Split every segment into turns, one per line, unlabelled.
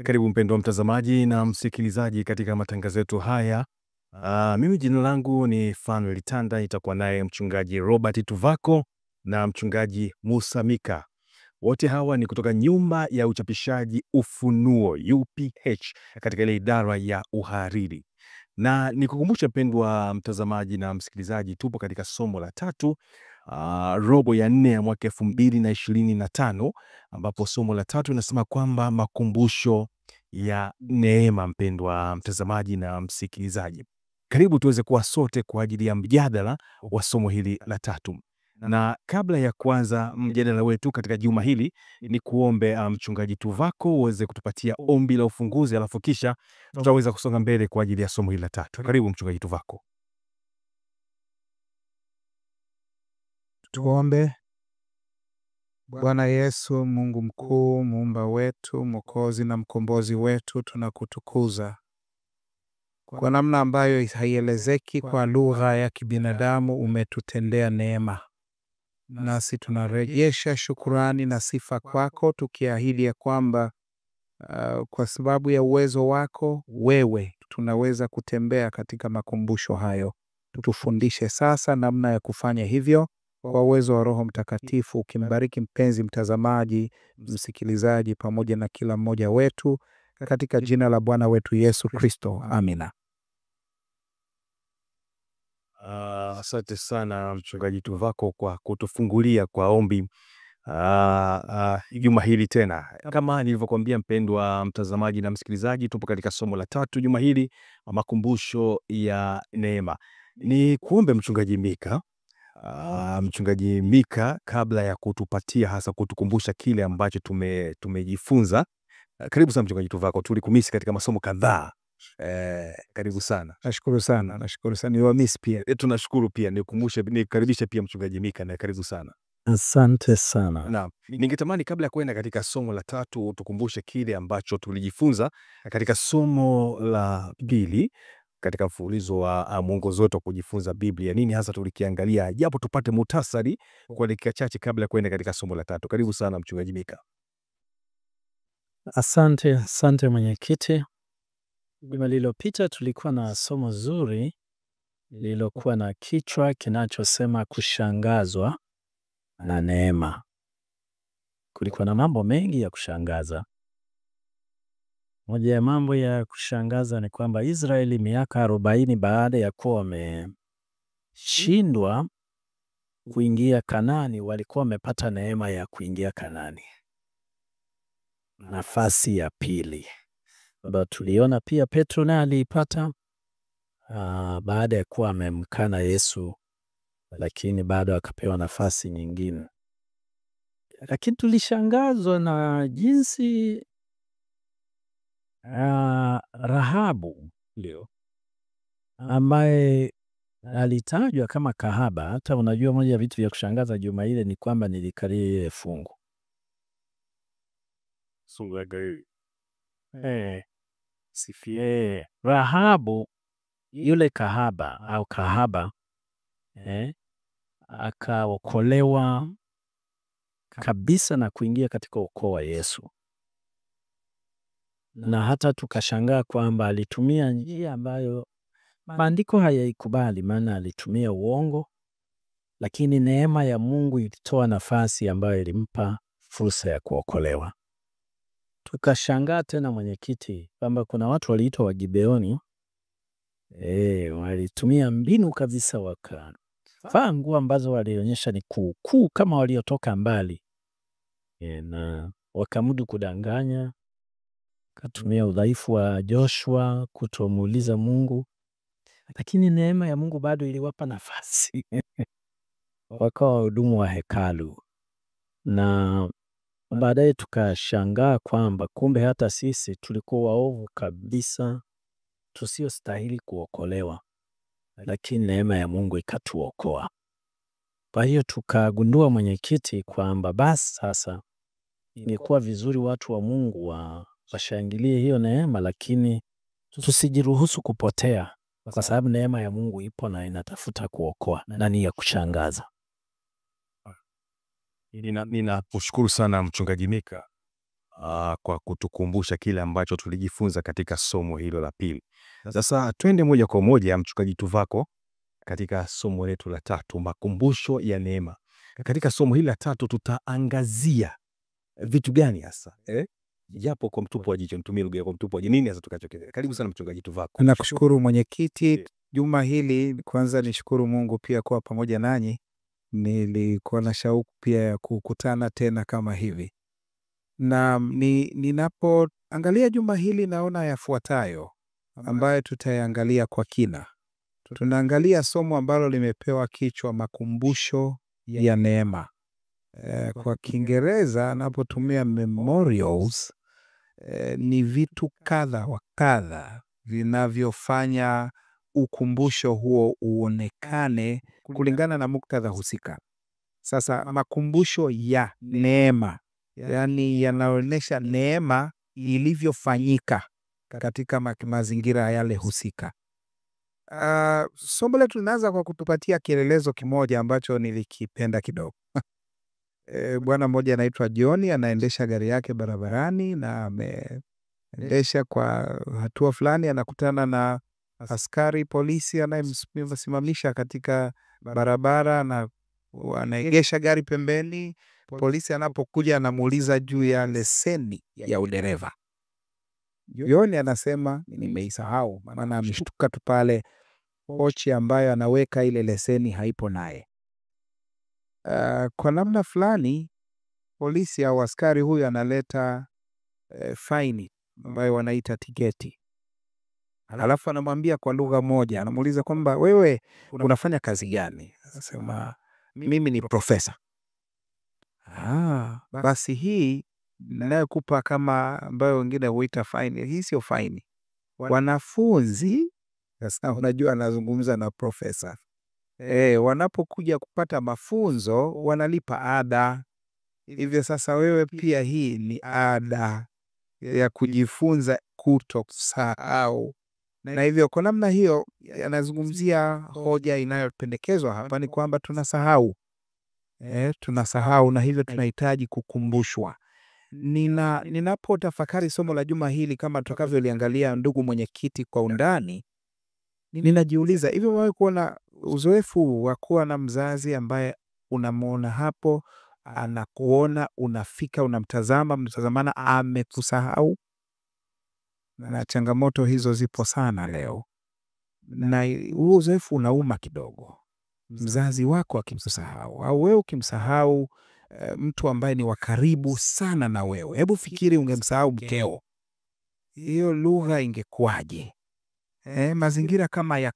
Karibu mpendwa mtazamaji na msikilizaji katika matangazo yetu haya. Mimi jina langu ni Fanuel Tanda, itakuwa naye mchungaji Robert Tuvako na mchungaji Musa Mika. Wote hawa ni kutoka nyumba ya uchapishaji Ufunuo UPH katika ile idara ya uhariri. Na nikukumbusha mpendwa mtazamaji na msikilizaji, tupo katika somo la 3 robo ya 4 ya mwaka 2025, ambapo somo la 3 linasema kwamba makumbusho ya neema. Mpendwa mtazamaji na msikilizaji, karibu tuweze kuwa sote kwa ajili ya mjadala wa somo hili la 3. Na kabla ya kuanza mjadala wetu katika juma hili, ni kuombe mchungaji Tuvako uweze kutupatia ombi la ufunguzi, alafu kisha tutaweza kusonga mbele kwa ajili ya somo hili la 3. Karibu mchungaji Tuvako.
Tuombe. Bwana Yesu, Mungu mkuu, muumba wetu, mwokozi na mkombozi wetu, tunakutukuza kwa namna ambayo haielezeki kwa lugha ya kibinadamu. Umetutendea neema, nasi tunarejesha shukurani na sifa kwako, tukiahidi ya kwamba kwa sababu ya uwezo wako wewe tunaweza kutembea katika makumbusho hayo. Tufundishe sasa namna ya kufanya hivyo kwa uwezo wa Roho Mtakatifu, ukimbariki mpenzi mtazamaji, msikilizaji, pamoja na kila mmoja wetu, katika jina la Bwana wetu Yesu Kristo, amina.
Asante sana mchungaji Tuvako kwa kutufungulia kwa ombi juma hili tena. Kama nilivyokuambia mpendwa mtazamaji na msikilizaji, tupo katika somo la 3 juma hili, makumbusho ya neema. Ni kuombe mchungaji Mika. Mchungaji Mika, kabla ya kutupatia hasa kutukumbusha kile ambacho tumejifunza, karibu sana mchungaji Tuvako, tulikumisi katika masomo kadhaa. Karibu sana.
Nashukuru sana niwamisi pia.
Tunashukuru pia, nikaribishe pia mchungaji Mika, na karibu sana.
Asante sana.
Naam, ningetamani kabla ya kwenda katika somo la 3 tukumbushe kile ambacho tulijifunza katika somo la 2 katika mfululizo wa mwongozo wetu wa kujifunza Biblia. Nini hasa tulikiangalia, japo tupate muhtasari kwa dakika chache kabla ya kwenda katika somo la 3. Karibu sana mchungaji Mika.
Asante mwenyekiti. Juma lililopita tulikuwa na somo zuri lililokuwa na kichwa kinachosema kushangazwa na neema. Kulikuwa na mambo mengi ya kushangaza. Moja ya mambo ya kushangaza ni kwamba Israeli miaka 40 baada ya kuwa wameshindwa kuingia Kanaani, walikuwa wamepata neema ya kuingia Kanaani, nafasi ya pili. Tuliona pia Petro naye aliipata baada ya kuwa amemkana Yesu, lakini bado akapewa nafasi nyingine. Lakini tulishangazwa na jinsi Rahabu leo ambaye alitajwa kama kahaba. Hata unajua, moja ya vitu vya kushangaza juma ile ni kwamba nilikalia fungu Rahabu yule kahaba au kahaba akaokolewa kabisa na kuingia katika ukoo wa Yesu. Na hata tukashangaa kwamba alitumia njia ambayo maandiko hayaikubali, maana alitumia uongo, lakini neema ya Mungu ilitoa nafasi ambayo ilimpa fursa ya kuokolewa. Tukashangaa tena mwenyekiti, kwamba kuna watu waliitwa Wagibeoni, walitumia mbinu kabisa, wakavaa nguo ambazo walionyesha ni kuu kama waliotoka mbali, na wakamudu kudanganya. Katumia udhaifu wa Joshua kutomuuliza Mungu, lakini neema ya Mungu bado iliwapa nafasi wakawa wahudumu wa hekalu. Na baadaye tukashangaa kwamba kumbe hata sisi tulikuwa waovu kabisa, tusiostahili kuokolewa, lakini neema ya Mungu ikatuokoa. Kwa hiyo tukagundua mwenyekiti kwamba basi sasa ingekuwa vizuri watu wa Mungu washangilie hiyo neema, lakini tusijiruhusu kupotea, kwa sababu neema ya Mungu ipo na inatafuta kuokoa, na ni ya kushangaza.
Ninakushukuru sana mchungaji Mika. kwa kutukumbusha kile ambacho tulijifunza katika somo hilo la pili. Sasa twende moja kwa moja Mchungaji Tuvako katika somo letu la tatu, makumbusho ya neema. Katika somo hili la tatu tutaangazia vitu gani hasa? Japo kwa mtupo wa jicho, nitumie lugha kwa mtupo wa jicho, nini hasa tukachokelea? Karibu sana Mchungaji Tuvako.
Nakushukuru mwenyekiti. Juma hili kwanza nishukuru Mungu pia kuwa pamoja nanyi. Nilikuwa na shauku pia ya kukutana tena kama hivi, na ninapoangalia juma hili naona yafuatayo ambayo tutayaangalia kwa kina. Tunaangalia somo ambalo limepewa kichwa makumbusho ya neema. Kwa Kiingereza napotumia memorials, ni vitu kadha wa kadha vinavyofanya ukumbusho huo uonekane kulingana na muktadha husika. Sasa makumbusho ya neema, yani yanaonyesha neema ilivyofanyika katika mazingira yale husika. Somo letu linaanza kwa kutupatia kielelezo kimoja ambacho nilikipenda kidogo. Bwana mmoja anaitwa John, anaendesha gari yake barabarani na ameendesha kwa hatua fulani, anakutana na askari polisi anayemsimamisha katika barabara na anaegesha gari pembeni. Polisi anapokuja anamuuliza juu ya leseni ya udereva. John anasema nimeisahau, maana ameshtuka tu pale, pochi ambayo anaweka ile leseni haipo naye. Kwa namna fulani polisi au askari huyu analeta faini ambayo wanaita tiketi. Alafu anamwambia kwa lugha moja, anamuuliza kwamba wewe unafanya kazi gani? Anasema mimi ni profesa. Basi hii ninayokupa kama ambayo wengine huita faini, hii sio faini. Wanafunzi, sasa unajua anazungumza na profesa. Wanapokuja kupata mafunzo wanalipa ada. Hivyo sasa wewe pia hii ni ada ya kujifunza kutokusahau. Na hivyo kwa namna hiyo anazungumzia hoja inayopendekezwa hapa ni kwamba tunasahau. Tunasahau na hivyo tunahitaji kukumbushwa. Ninapotafakari somo la juma hili kama tutakavyoliangalia, ndugu mwenyekiti, kwa undani, ninajiuliza hivyo, wewe kuona uzoefu wa kuwa na mzazi ambaye unamwona hapo, anakuona, unafika, mnatazamana, amekusahau? Na changamoto hizo zipo sana leo, na huo uzoefu unauma kidogo. Mzazi wako akimsahau au wewe ukimsahau mtu ambaye ni wa karibu sana na wewe. Hebu fikiri ungemsahau mkeo, hiyo lugha ingekuwaje? Mazingira kama ya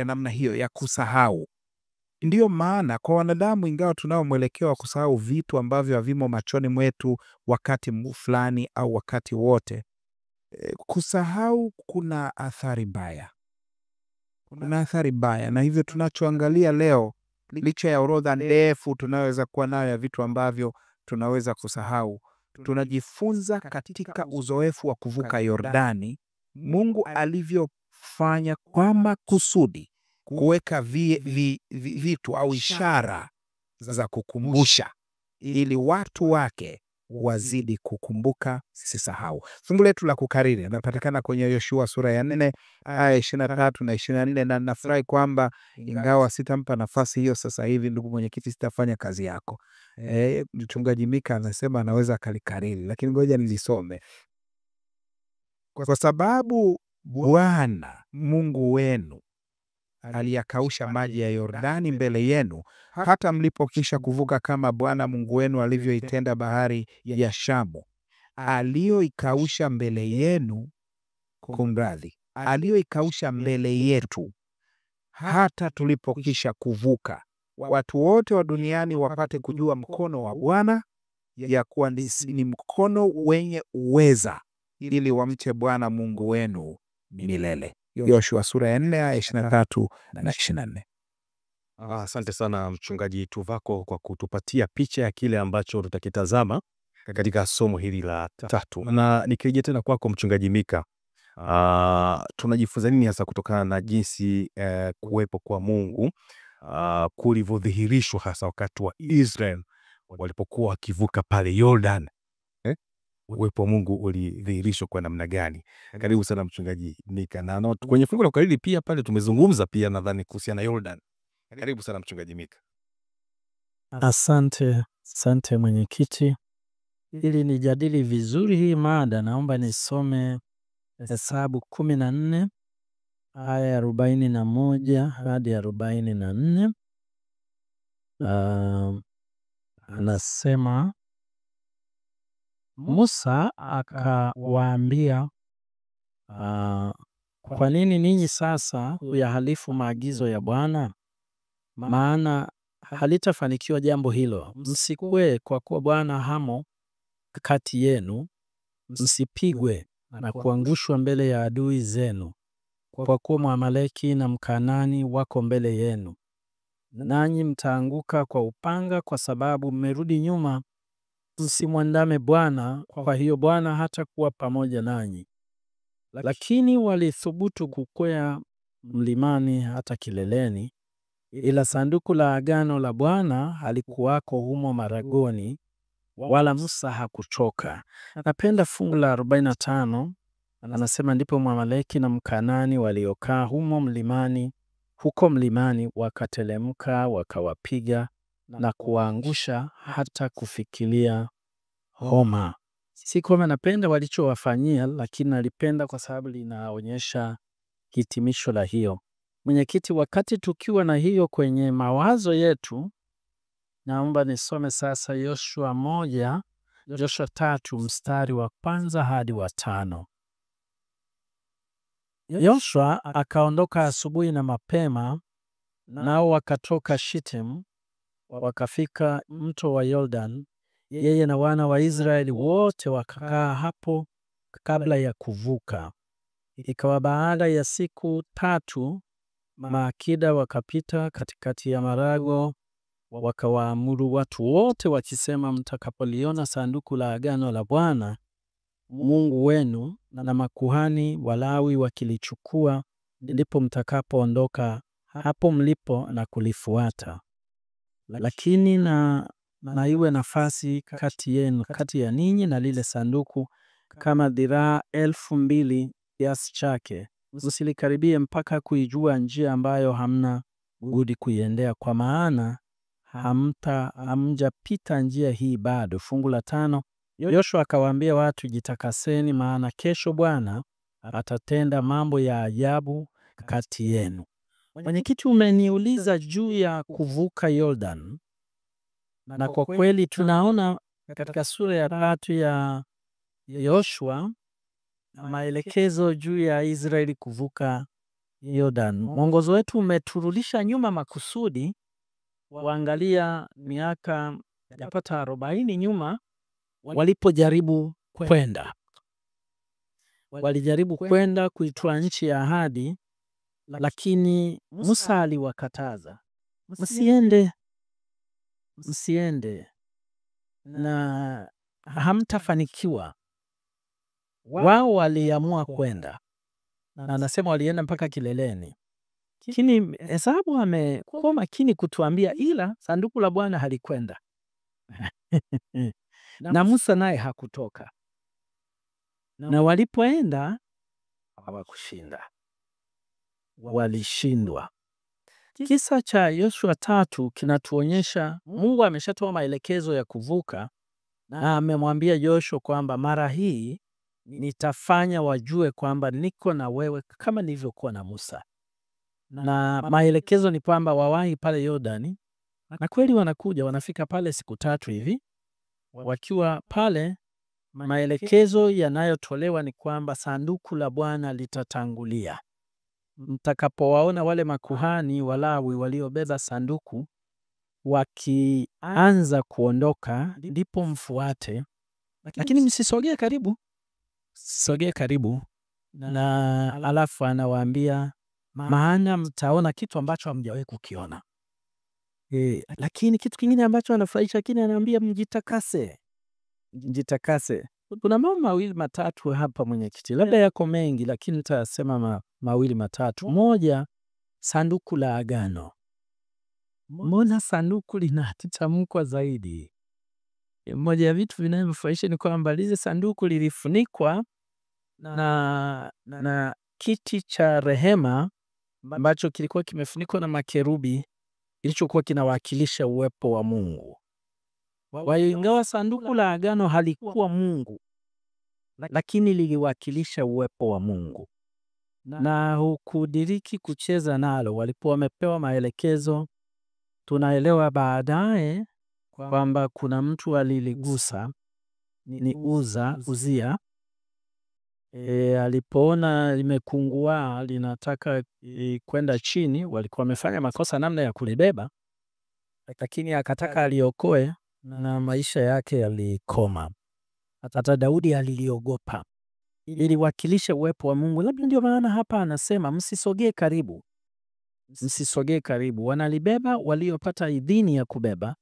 namna hiyo ya kusahau. Ndiyo maana kwa wanadamu, ingawa tunao mwelekeo wa kusahau vitu ambavyo havimo machoni mwetu wakati fulani au wakati wote, kusahau kuna athari mbaya. Kuna athari mbaya, na hivyo tunachoangalia leo, licha ya orodha ndefu tunaweza kuwa nayo ya vitu ambavyo tunaweza kusahau, tunajifunza katika uzoefu wa kuvuka Yordani, Mungu alivyofanya kwa makusudi kuweka vitu au ishara za kukumbusha, ili watu wake wazidi kukumbuka, sisahau. Fungu letu la kukariri linapatikana kwenye Yoshua sura ya 4 aya 23 na 24, na nafurahi kwamba ingawa sitampa nafasi hiyo sasa hivi, ndugu mwenyekiti, sitafanya kazi yako. Mchungaji Mika anasema anaweza akalikariri, lakini ngoja nilisome. Kwa sababu Bwana Mungu wenu aliyakausha maji ya Yordani mbele yenu, hata mlipokisha kuvuka, kama Bwana Mungu wenu alivyoitenda bahari ya Shamu, aliyoikausha mbele yenu, kumradhi, aliyoikausha mbele yetu, hata tulipokisha kuvuka, watu wote wa duniani wapate kujua mkono wa Bwana, ya kuwa ni mkono wenye uweza, ili wamche Bwana Mungu wenu milele. Yoshua sura ya 4 aya 23 na 24.
Asante sana Mchungaji Tuvako kwa kutupatia picha ya kile ambacho tutakitazama katika somo hili la tatu. Na nikirejea tena kwako Mchungaji Mika, tunajifunza nini hasa kutokana na jinsi kuwepo kwa Mungu kulivyodhihirishwa hasa wakati wa Israel walipokuwa wakivuka pale Jordan? uwepo wa Mungu ulidhihirishwa kwa namna gani? Karibu sana Mchungaji Mika. Na kwenye fungu la ukariri pia pale tumezungumza pia nadhani kuhusiana na Yordan. Karibu sana Mchungaji Mika.
Asante mwenyekiti. Ili nijadili vizuri hii mada, naomba nisome Hesabu 14 aya ya 41 hadi 44. Anasema, Musa akawaambia, kwa nini ninyi sasa huyahalifu maagizo ya Bwana? Maana halitafanikiwa jambo hilo. Msikwe, kwa kuwa Bwana hamo kati yenu. Msipigwe na kuangushwa mbele ya adui zenu, kwa kuwa Mwamaleki na Mkanaani wako mbele yenu, nanyi mtaanguka kwa upanga, kwa sababu mmerudi nyuma msimwandame Bwana. Kwa hiyo Bwana hatakuwa pamoja nanyi. Lakini walithubutu kukwea mlimani hata kileleni, ila sanduku la agano la Bwana halikuwako humo maragoni, wala Musa hakuchoka. Napenda fungu la 45. Anasema, ndipo Mwamaleki na Mkanaani waliokaa huko mlimani wakatelemka, wakawapiga na kuwaangusha hata kufikilia Homa. Si kwamba napenda walichowafanyia, lakini nalipenda kwa sababu linaonyesha hitimisho la hiyo. Mwenyekiti, wakati tukiwa na hiyo kwenye mawazo yetu, naomba nisome sasa Yoshua 3 mstari wa 1 hadi wa 5. Yoshua akaondoka asubuhi na mapema, nao wakatoka Shittim, wakafika mto wa Yordan. Yeye na wana wa Israeli wote wakakaa hapo kabla ya kuvuka. Ikawa baada ya siku 3, maakida wakapita katikati ya marago, wakawaamuru watu wote wakisema, mtakapoliona sanduku la agano la Bwana Mungu wenu na makuhani Walawi wakilichukua, ndipo mtakapoondoka hapo mlipo na kulifuata. Lakini na iwe nafasi kati ya ninyi na lile sanduku kama dhiraa 2,000 kiasi chake. Msilikaribie mpaka kuijua njia ambayo hamna budi kuiendea, kwa maana hamjapita njia hii bado. Fungu la 5. Yoshua akawaambia watu, jitakaseni, maana kesho Bwana atatenda mambo ya ajabu kati yenu. Mwenyekiti, umeniuliza juu ya kuvuka Yordan, na kwa kweli tunaona katika sura ya 3 ya Yoshua maelekezo juu ya Israeli kuvuka Yordan. Mwongozo wetu umeturudisha nyuma makusudi, waangalia miaka yapata 40 nyuma walipojaribu kwenda. Walijaribu kwenda kuitwaa nchi ya ahadi, lakini Musa aliwakataza, msiende na hamtafanikiwa. Wao waliamua kwenda, na anasema walienda mpaka kileleni. Lakini Hesabu amekuwa makini kutuambia, ila sanduku la Bwana halikwenda na Musa naye hakutoka, na walipoenda hawakushinda, walishindwa. Kisa cha Yoshua 3 kinatuonyesha Mungu ameshatoa maelekezo ya kuvuka, na amemwambia Yoshua kwamba mara hii nitafanya wajue kwamba niko na wewe kama nilivyokuwa na Musa. Na maelekezo ni kwamba wawahi pale Yordani, na kweli wanafika pale siku 3 hivi. Wakiwa pale, maelekezo yanayotolewa ni kwamba sanduku la Bwana litatangulia. Mtakapowaona wale makuhani Walawi waliobeba sanduku wakianza kuondoka, ndipo mfuate, lakini msisogee karibu. Na alafu anawaambia, maana mtaona kitu ambacho hamjawahi kukiona. Lakini kitu kingine ambacho anafurahisha, lakini anaambia mjitakase. Kuna mambo 2-3 hapa mwenyekiti, labda yako mengi, lakini nitasema 2-3. Moja, sanduku la agano. Mbona sanduku linatamkwa zaidi? moja ya vitu vinavyofurahisha ni kwamba lile sanduku lilifunikwa na kiti cha rehema ambacho kilikuwa kimefunikwa na makerubi, kilichokuwa kinawakilisha uwepo wa Mungu. Kwa hiyo ingawa sanduku la agano halikuwa Mungu, lakini liliwakilisha uwepo wa Mungu, na hukudiriki kucheza nalo. Walikuwa wamepewa maelekezo. Tunaelewa baadaye kwamba kuna mtu aliligusa, ni Uzia. Alipoona limekungua linataka kwenda chini, walikuwa wamefanya makosa namna ya kulibeba, lakini akataka aliokoe na maisha yake yalikoma. Hata Daudi aliliogopa. Iliwakilisha uwepo wa Mungu. Labda ndio maana hapa anasema msisogee karibu, msisogee karibu. Wanalibeba waliopata idhini ya kubeba,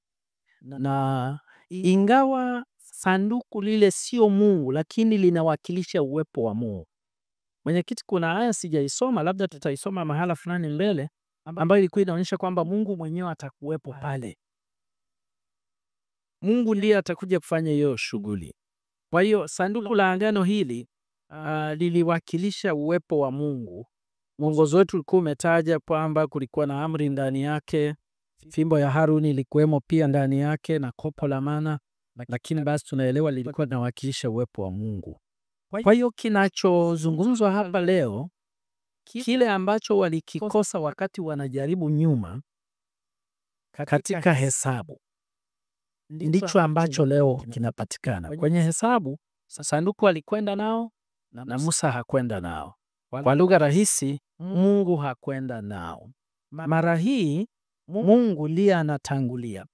na ingawa sanduku lile sio Mungu, lakini linawakilisha uwepo wa Mungu. Mwenyekiti, kuna aya sijaisoma, labda tutaisoma mahala fulani mbele, ambayo ilikuwa inaonyesha kwamba Mungu mwenyewe atakuwepo pale. Mungu ndiye atakuja kufanya hiyo shughuli. Kwa hiyo sanduku la agano hili liliwakilisha uwepo wa Mungu. Mwongozo wetu ulikuwa umetaja kwamba kulikuwa na amri ndani yake, fimbo ya Haruni ilikuwemo pia ndani yake na kopo la mana, lakini basi tunaelewa lilikuwa linawakilisha uwepo wa Mungu. Kwa hiyo kinachozungumzwa hapa leo, kile ambacho walikikosa wakati wanajaribu nyuma katika Hesabu, ndicho ambacho leo kinapatikana kwenye Hesabu. Sanduku alikwenda nao na Musa hakwenda nao. Kwa lugha rahisi, Mungu hakwenda nao. Mara hii Mungu ndiye anatangulia,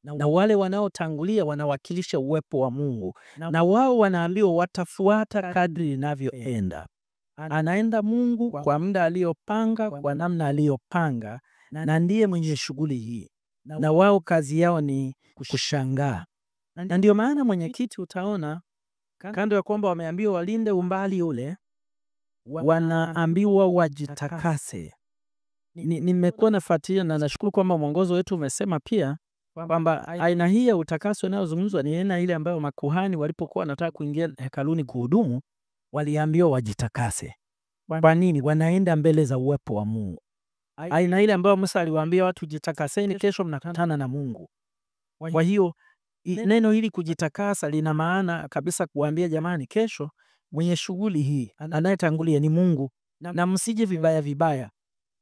na wale wanaotangulia wanawakilisha uwepo wa Mungu, na wao wanaambiwa watafuata kadri inavyoenda. Anaenda Mungu kwa muda aliyopanga, kwa namna aliyopanga, na ndiye mwenye shughuli hii, na wao kazi yao ni kushangaa. Na ndio maana mwenyekiti, utaona kando ya kwamba wameambiwa walinde umbali ule, wanaambiwa wajitakase. Nimekuwa nafuatilia na nashukuru kwamba mwongozo wetu umesema pia kwamba aina hii ya utakaso inayozungumzwa ni aina ile ambayo makuhani walipokuwa wanataka kuingia hekaluni kuhudumu, waliambiwa wajitakase. Kwa nini? Wanaenda mbele za uwepo wa Mungu. Aina ile ambayo Musa aliwaambia watu, jitakaseni, kesho mnakutana na Mungu. Kwa hiyo neno hili kujitakasa lina maana kabisa kuambia jamani, kesho mwenye shughuli hii anayetangulia ni Mungu, na msije vibaya vibaya,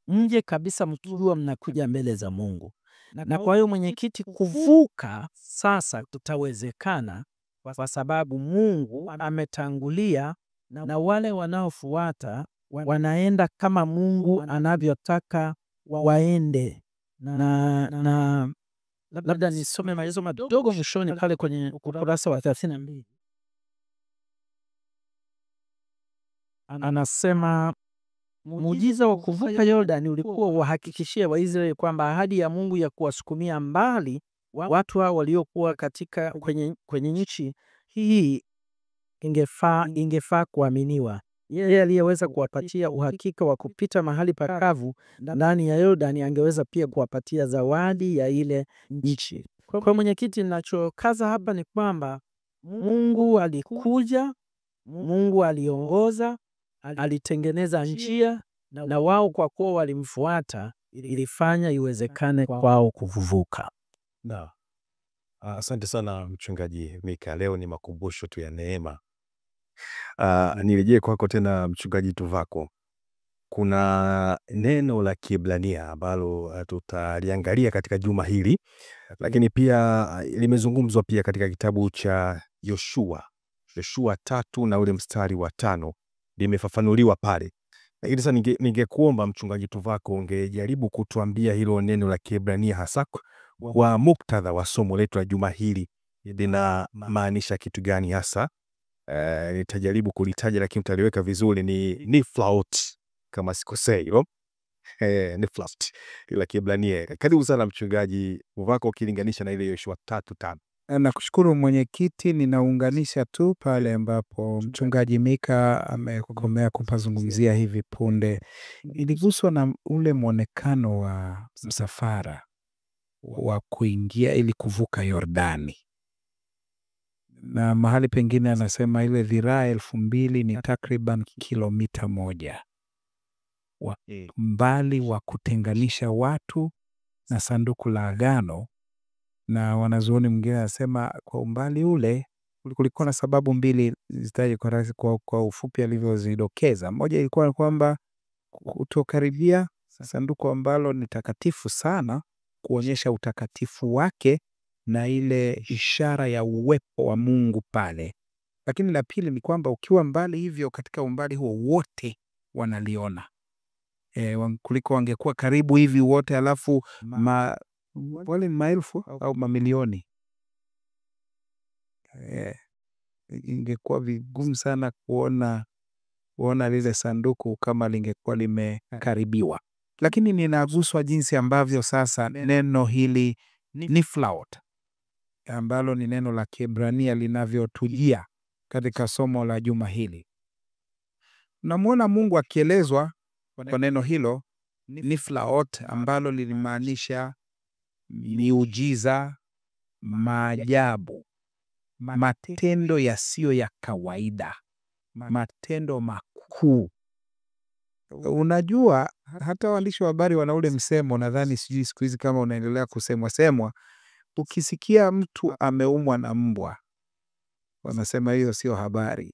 mje kabisa mkijua mnakuja mbele za Mungu. Na kwa hiyo mwenyekiti, kuvuka sasa kutawezekana kwa sababu Mungu ametangulia, na wale wanaofuata wanaenda kama Mungu anavyotaka waende. Na labda nisome maelezo madogo mwishoni pale kwenye ukurasa wa 32. Anasema muujiza wa kuvuka Yordani ulikuwa wahakikishia Waisraeli kwamba ahadi ya Mungu ya kuwasukumia mbali watu hao waliokuwa katika kwenye nchi hii ingefaa kuaminiwa. Yeye aliyeweza kuwapatia uhakika wa kupita mahali pakavu ndani ya Yordani angeweza pia kuwapatia zawadi ya ile nchi. Kwa mwenyekiti, ninachokaza hapa ni kwamba Mungu alikuja, Mungu aliongoza, alitengeneza njia, na wao kwa kuwa walimfuata ilifanya iwezekane kwao kuvuka.
Asante sana Mchungaji Mika. Leo ni makumbusho tu ya neema. Nirejee kwako tena Mchungaji Tuvako. Kuna neno la Kiebrania ambalo tutaliangalia katika juma hili, lakini pia limezungumzwa pia katika kitabu cha Yoshua 3 na ule mstari wa 5 limefafanuliwa pale. Lakini sasa ningekuomba Mchungaji Tuvako ungejaribu kutuambia hilo neno la Kiebrania hasa kwa muktadha wa somo letu la juma hili lina maanisha kitu gani hasa. Nitajaribu kulitaja lakini utaliweka vizuri. Ni niflaut kama sikosei, niflaut la Kiebrania. Karibu sana Mchungaji Tuvako, ukilinganisha na ile Yoshua 3:5.
Nakushukuru mwenyekiti, ninaunganisha tu pale ambapo Mchungaji Mika amekomea kupazungumzia hivi punde. Iliguswa na ule mwonekano wa msafara wa kuingia ili kuvuka Yordani. na mahali pengine anasema ile dhiraa 2000 ni takriban kilomita 1 mbali wa kutenganisha watu na sanduku la agano. Na wanazuoni mwingine anasema kwa umbali ule kulikuwa na sababu mbili zitaje kwa ufupi alivyozidokeza. Moja ilikuwa kwamba kutokaribia sanduku ambalo ni takatifu sana, kuonyesha utakatifu wake na ile ishara ya uwepo wa Mungu pale. Lakini la pili ni kwamba ukiwa mbali hivyo, katika umbali huo wote wanaliona. Kuliko wangekuwa karibu hivi wote alafu wale maelfu au mamilioni, ingekuwa vigumu sana kuona lile sanduku kama lingekuwa limekaribiwa. Lakini ninaguswa jinsi ambavyo sasa neno hili niflaot, ambalo ni neno la Kiebrania, linavyotujia katika somo la juma hili. Namwona Mungu akielezwa kwa neno hilo niflaot, ambalo lilimaanisha miujiza, maajabu, matendo yasiyo ya kawaida, matendo makuu. Unajua, hata waandishi wa habari wana ule msemo, nadhani sijui siku hizi kama unaendelea kusemwa, ukisikia mtu ameumwa na mbwa, wanasema hiyo sio habari,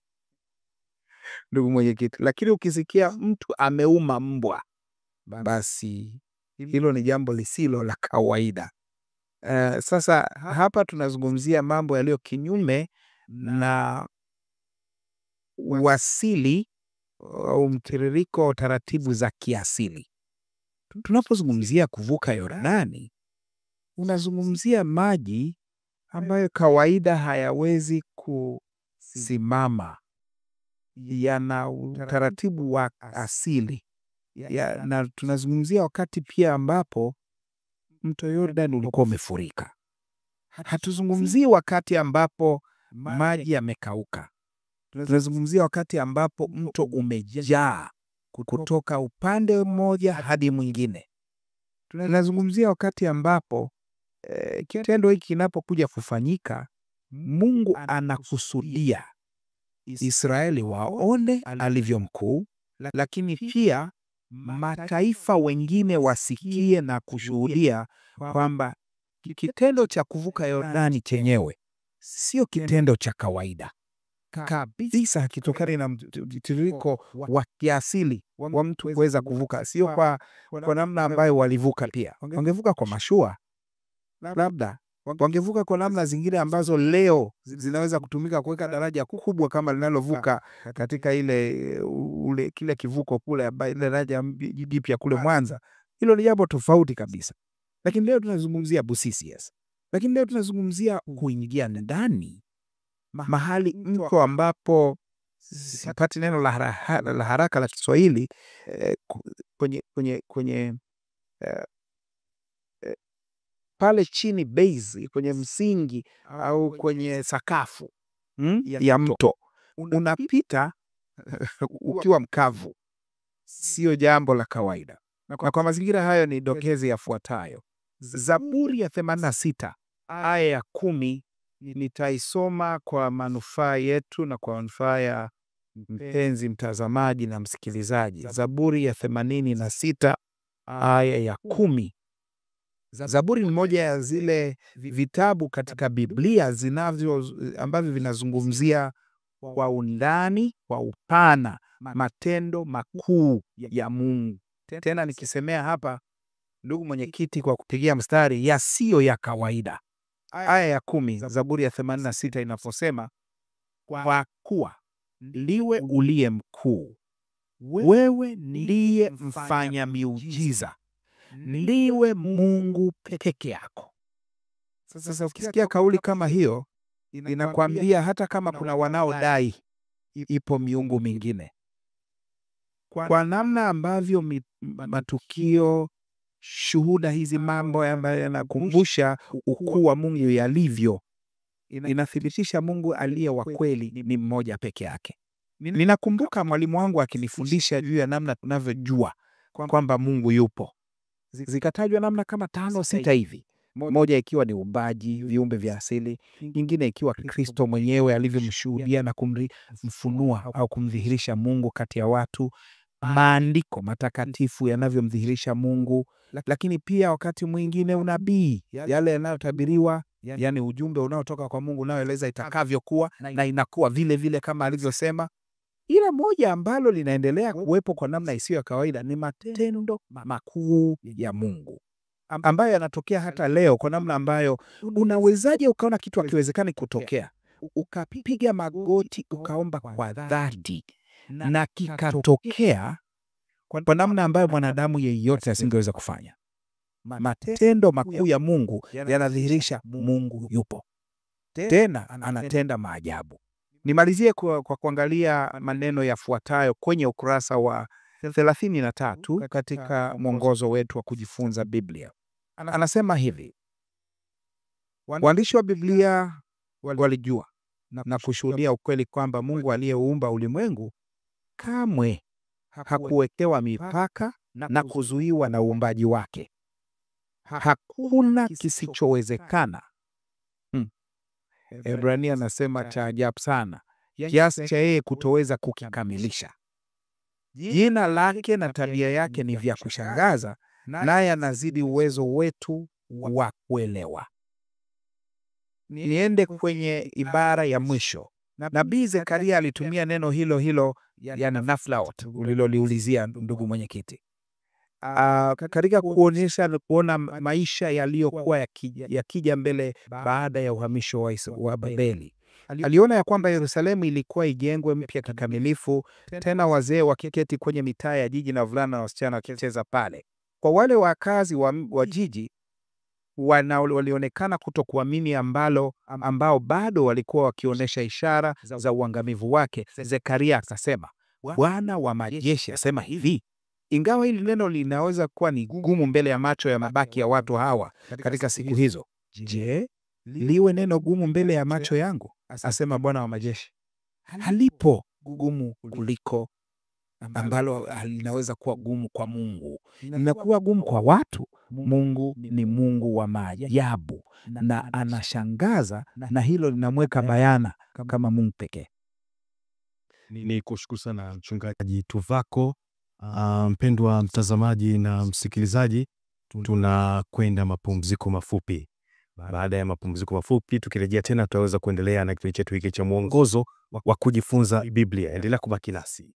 ndugu mwenyekiti. Lakini ukisikia mtu ameuma mbwa, basi hilo ni jambo lisilo la kawaida. Sasa hapa tunazungumzia mambo yaliyo kinyume na uasili au mtiririko wa taratibu za kiasili. Tunapozungumzia kuvuka Yordani, unazungumzia maji ambayo kawaida hayawezi kusimama, yana utaratibu wa asili na tunazungumzia wakati pia ambapo mto Yordani ulikuwa umefurika. Hatuzungumzii wakati ambapo maji yamekauka. Tunazungumzia wakati ambapo mto umejaa kutoka upande mmoja hadi mwingine. Tunazungumzia wakati ambapo kitendo hiki kinapokuja kufanyika, Mungu anakusudia Israeli waone alivyo mkuu, lakini pia mataifa wengine wasikie na kushuhudia kwamba kitendo cha kuvuka Yordani chenyewe sio kitendo cha kawaida kabisa, kitokana na mtiririko wa kiasili wa mtu kuweza kuvuka. Sio kwa namna ambayo walivuka. Pia wangevuka kwa mashua, labda wangevuka kwa namna zingine ambazo leo zinaweza kutumika kuweka daraja kubwa kama linalovuka katika kile kivuko kule, ile daraja jipya kule Mwanza. Hilo ni jambo tofauti kabisa. Lakini leo tunazungumzia Busisi. Lakini leo tunazungumzia kuingia ndani mahali mto ambapo sipati neno la haraka la Kiswahili, kwenye pale chini, base, kwenye msingi au kwenye sakafu ya mto, unapita ukiwa mkavu. Sio jambo la kawaida. Na kwa mazingira hayo ni dokezi yafuatayo. Zaburi ya 86 aya ya 10 nitaisoma kwa manufaa yetu na kwa manufaa ya mpenzi mtazamaji na msikilizaji. Zaburi ya 86 aya ya 10. Zaburi ni moja ya zile vitabu katika Biblia ambavyo vinazungumzia kwa undani, kwa upana, matendo makuu ya Mungu. Tena nikisemea hapa, ndugu mwenyekiti, kwa kupigia mstari, yasiyo ya kawaida. Aya ya 10 Zaburi ya 86 inaposema, kwa kuwa ndiwe uliye mkuu, wewe ndiye mfanya miujiza, ndiwe Mungu peke yako. Sasa ukisikia kauli kama hiyo, inakwambia hata kama kuna wanaodai ipo miungu mingine, kwa namna ambavyo matukio, shuhuda hizi, mambo ambayo yanakumbusha ukuu wa Mungu yalivyo, inathibitisha Mungu aliye wa kweli ni mmoja peke yake. Ninakumbuka mwalimu wangu akinifundisha juu ya namna tunavyojua kwamba Mungu yupo. Zikatajwa namna kama 5-6 hivi. moja ikiwa ni uumbaji, viumbe vya asili, nyingine ikiwa Kristo mwenyewe alivyomshuhudia na kumfunua au kumdhihirisha Mungu kati ya watu, maandiko matakatifu yanavyomdhihirisha Mungu, lakini pia wakati mwingine unabii, yale yanayotabiriwa, yani ujumbe unaotoka kwa Mungu unaoeleza itakavyokuwa na inakuwa vile vile kama alivyosema. Ila moja ambalo linaendelea kuwepo kwa namna isiyo ya kawaida ni matendo makuu ya Mungu ambayo yanatokea hata leo, kwa namna ambayo unawezaje ukaona kitu hakiwezekani kutokea, ukapiga magoti ukaomba kwa dhati na kikatokea kwa namna ambayo mwanadamu yeyote asingeweza kufanya. Matendo makuu ya Mungu yanadhihirisha Mungu yupo, tena anatenda maajabu. Nimalizie kwa kuangalia maneno yafuatayo kwenye ukurasa wa 33 katika mwongozo wetu wa kujifunza Biblia. Anasema hivi: waandishi wa Biblia walijua na kushuhudia ukweli kwamba Mungu aliyeumba ulimwengu kamwe hakuwekewa mipaka na kuzuiwa na uumbaji wake. Hakuna kisichowezekana. Ebrania anasema cha ajabu sana, kiasi cha yeye kutoweza kukikamilisha. Jina lake na tabia yake ni vya kushangaza, naye anazidi uwezo wetu wa kuelewa. Niende kwenye ibara ya mwisho. Nabii Zekaria alitumia neno hilo hilo, yani naflaot, uliloliulizia ndugu mwenyekiti, katika kuonyesha kuona maisha yaliyokuwa yakija mbele baada ya uhamisho wa Babeli. Aliona ya kwamba Yerusalemu ilikuwa ijengwe mpya kikamilifu, tena wazee wakiketi kwenye mitaa ya jiji na wavulana na wasichana wakicheza pale. Kwa wale wakazi wa jiji walionekana kutokuamini, ambao bado walikuwa wakionyesha ishara za uangamivu wake, Zekaria akasema, Bwana wa majeshi asema hivi. Ingawa hili neno linaweza kuwa ni gumu mbele ya macho ya mabaki ya watu hawa katika siku hizo, je, liwe neno gumu mbele ya macho yangu, asema Bwana wa majeshi? Halipo gumu kuliko ambalo linaweza kuwa gumu kwa Mungu. Linakuwa gumu kwa watu. Mungu ni Mungu wa maajabu na anashangaza, na hilo linamweka bayana kama Mungu pekee.
Ni kushukuru sana Mchungaji Tuvako. Mpendwa mtazamaji na msikilizaji, tunakwenda mapumziko mafupi. Baada ya mapumziko mafupi, tukirejea tena tutaweza kuendelea na kipindi chetu hiki cha mwongozo wa kujifunza Biblia. Endelea kubaki nasi.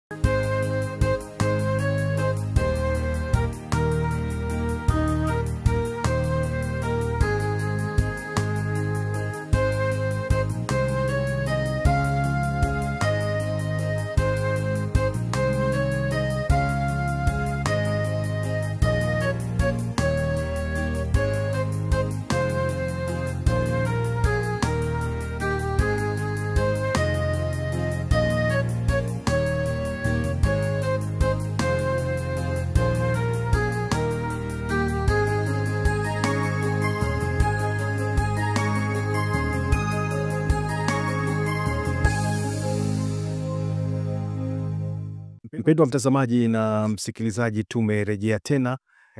Mpendwa mtazamaji na msikilizaji, tumerejea tena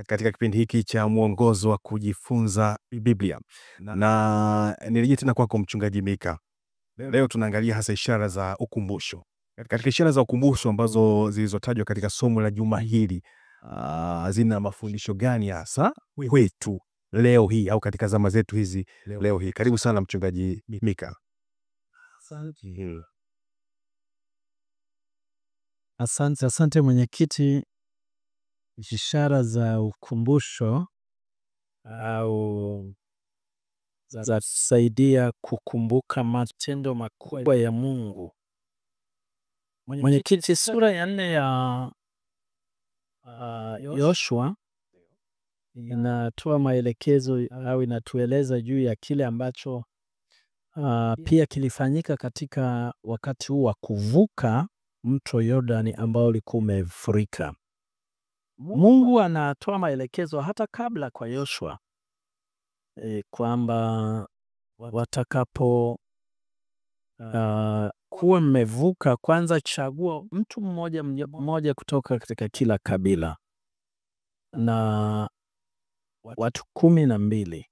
katika kipindi hiki cha mwongozo wa kujifunza Biblia. Na nirejea tena kwako Mchungaji Mika. Leo tunaangalia hasa ishara za ukumbusho. Katika ishara za ukumbusho ambazo zilizotajwa katika somo la juma hili, zina mafundisho gani hasa kwetu leo hii au katika zama zetu hizi leo hii? Karibu sana Mchungaji Mika.
Asante mwenyekiti. Ishara za ukumbusho au za kusaidia kukumbuka matendo makubwa ya Mungu. Mwenyekiti, sura ya 4 ya Yoshua inatoa maelekezo au inatueleza juu ya kile ambacho pia kilifanyika katika wakati huu wa kuvuka mto Yordani ambao ulikuwa umefurika. Mungu anatoa maelekezo hata kabla kwa Yoshua kwamba watakapo kuwa mmevuka, kwanza chagua mtu mmoja kutoka katika kila kabila na watu 12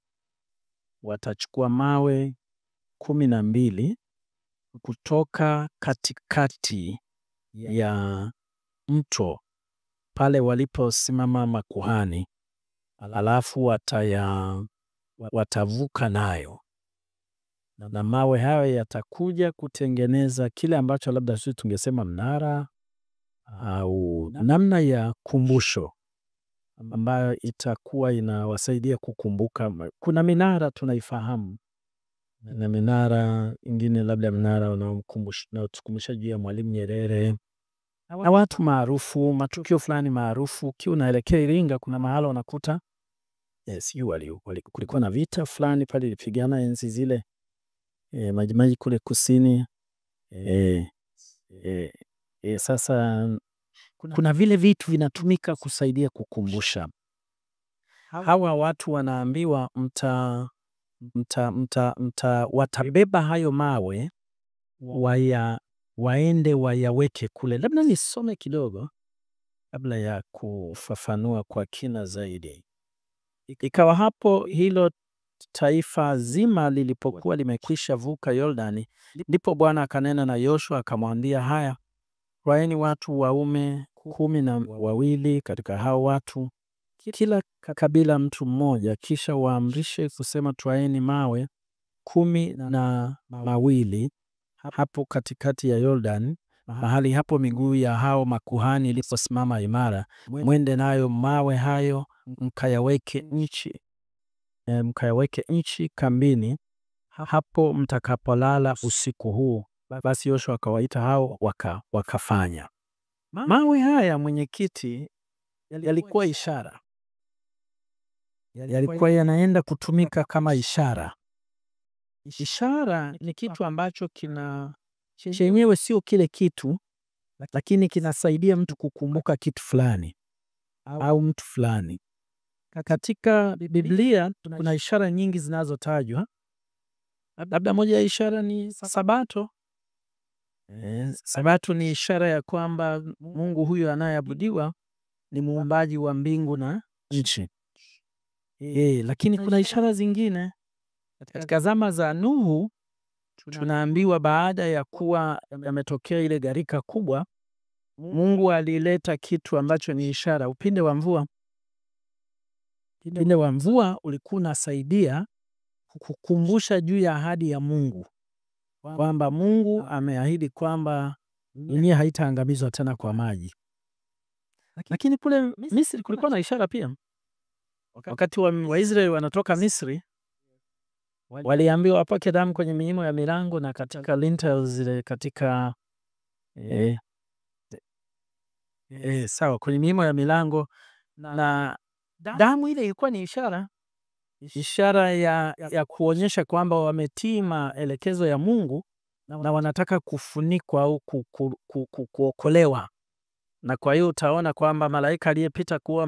watachukua mawe 12 kutoka katikati ya mto pale waliposimama makuhani, alafu watavuka nayo, na mawe hayo yatakuja kutengeneza kile ambacho labda sisi tungesema mnara au namna ya kumbusho ambayo itakuwa inawasaidia kukumbuka. Kuna minara tunaifahamu, na minara ingine labda mnara unaotukumbusha juu ya Mwalimu Nyerere na watu maarufu, matukio fulani maarufu. Ukiwa unaelekea Iringa, kuna mahala unakuta kulikuwa na vita fulani pale ilipigana enzi zile, Majimaji kule kusini. Sasa kuna vile vitu vinatumika kusaidia kukumbusha. Hawa watu wanaambiwa watabeba hayo mawe waende wayaweke kule. Labda nisome kidogo kabla ya kufafanua kwa kina zaidi. Ikawa hapo hilo taifa zima lilipokuwa limekwisha vuka Yordani, ndipo Bwana akanena na Yoshua akamwambia, haya, twaeni watu waume 12 katika hao watu, kila kabila mtu mmoja, kisha waamrishe kusema, twaeni mawe 12 hapo katikati ya Yordani, mahali hapo miguu ya hao makuhani iliposimama imara, mwende nayo mawe hayo mkayaweke nchi kambini hapo mtakapolala usiku huu. Basi Yoshua akawaita hao wakafanya. Mawe haya, mwenyekiti, yalikuwa ishara, yalikuwa yanaenda kutumika kama ishara. Ishara ni kitu ambacho chenyewe sio kile kitu, lakini kinasaidia mtu kukumbuka kitu fulani au mtu fulani. Katika Biblia kuna ishara nyingi zinazotajwa. Labda moja ya ishara ni Sabato. Sabato ni ishara ya kwamba Mungu huyu anayeabudiwa ni muumbaji wa mbingu na nchi. Lakini kuna ishara zingine. Katika zama za Nuhu tunaambiwa baada ya kuwa yametokea ile gharika kubwa, Mungu alileta kitu ambacho ni ishara, upinde wa mvua. Upinde wa mvua ulikuwa unasaidia kukumbusha juu ya ahadi ya Mungu, kwamba Mungu ameahidi kwamba dunia haitaangamizwa tena kwa maji. Lakini kule Misri kulikuwa na ishara pia. Wakati Waisraeli wanatoka Misri, waliambiwa wapake damu kwenye miimo ya milango na katika lintels zile, katika kwenye miimo ya milango, na damu ile ilikuwa ni ishara ya kuonyesha kwamba wametii maelekezo ya Mungu na wanataka kufunikwa au kuokolewa. Na kwa hiyo utaona kwamba malaika aliyepita kuwa